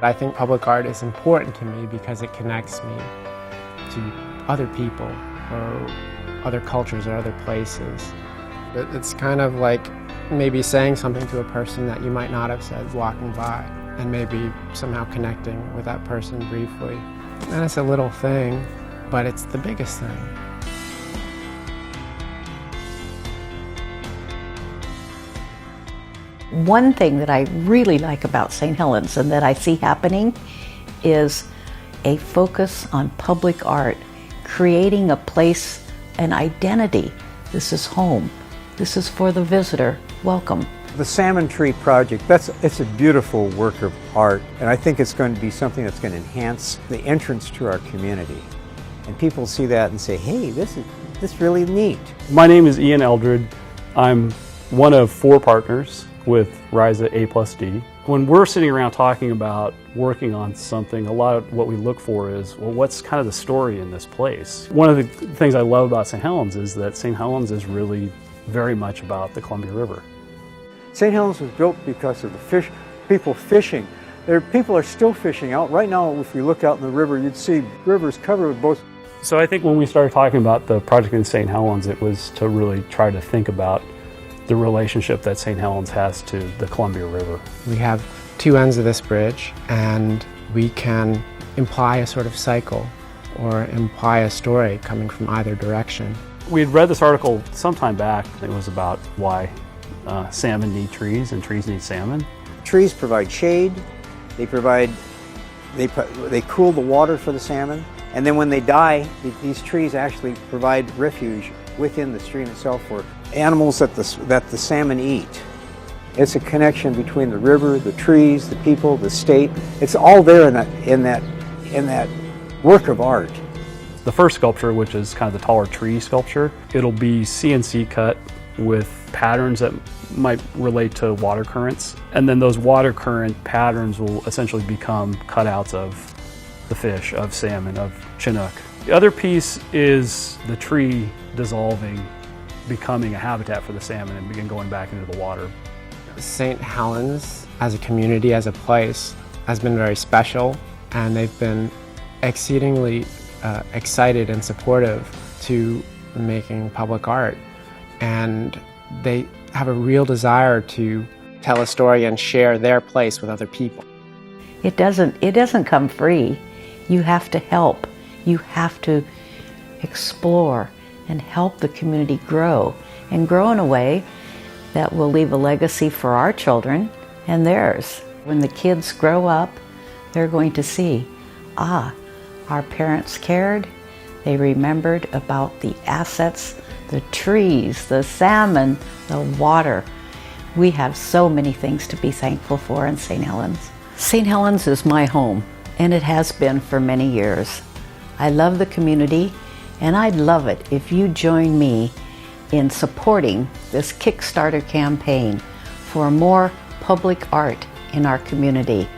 I think public art is important to me because it connects me to other people or other cultures or other places. It's kind of like maybe saying something to a person that you might not have said walking by, and maybe somehow connecting with that person briefly. And it's a little thing, but it's the biggest thing. One thing that I really like about St. Helens and that I see happening is a focus on public art, creating a place, an identity. This is home. This is for the visitor. Welcome. The Salmon Tree project, it's a beautiful work of art, and I think it's going to be something that's going to enhance the entrance to our community. And people see that and say, hey, this is really neat. My name is Ian Eldred. I'm one of 4 partners with RISA A+D. When we're sitting around talking about working on something, a lot of what we look for is, well, what's kind of the story in this place? One of the things I love about St. Helens is that St. Helens is really very much about the Columbia River. St. Helens was built because of the people fishing. People are still fishing out. Right now, if you look out in the river, you'd see rivers covered with boats. So I think when we started talking about the project in St. Helens, it was to really try to think about the relationship that St. Helens has to the Columbia River. We have 2 ends of this bridge, and we can imply a sort of cycle or imply a story coming from either direction. We had read this article some time back. It was about why salmon need trees and trees need salmon. Trees provide shade, they cool the water for the salmon, and then when they die, these trees actually provide refuge within the stream itself for animals that the salmon eat. It's a connection between the river, the trees, the people, the state. It's all there in that work of art. The first sculpture, which is kind of the taller tree sculpture, it'll be CNC cut with patterns that might relate to water currents. And then those water current patterns will essentially become cutouts of the fish, of salmon, of Chinook. The other piece is the tree dissolving, becoming a habitat for the salmon and begin going back into the water. St. Helens, as a community, as a place, has been very special, and they've been exceedingly excited and supportive to making public art. And they have a real desire to tell a story and share their place with other people. It doesn't come free. You have to help. You have to explore and help the community grow, and grow in a way that will leave a legacy for our children and theirs. When the kids grow up, they're going to see, our parents cared, they remembered about the assets, the trees, the salmon, the water. We have so many things to be thankful for in St. Helens. St. Helens is my home, and it has been for many years. I love the community, and I'd love it if you join me in supporting this Kickstarter campaign for more public art in our community.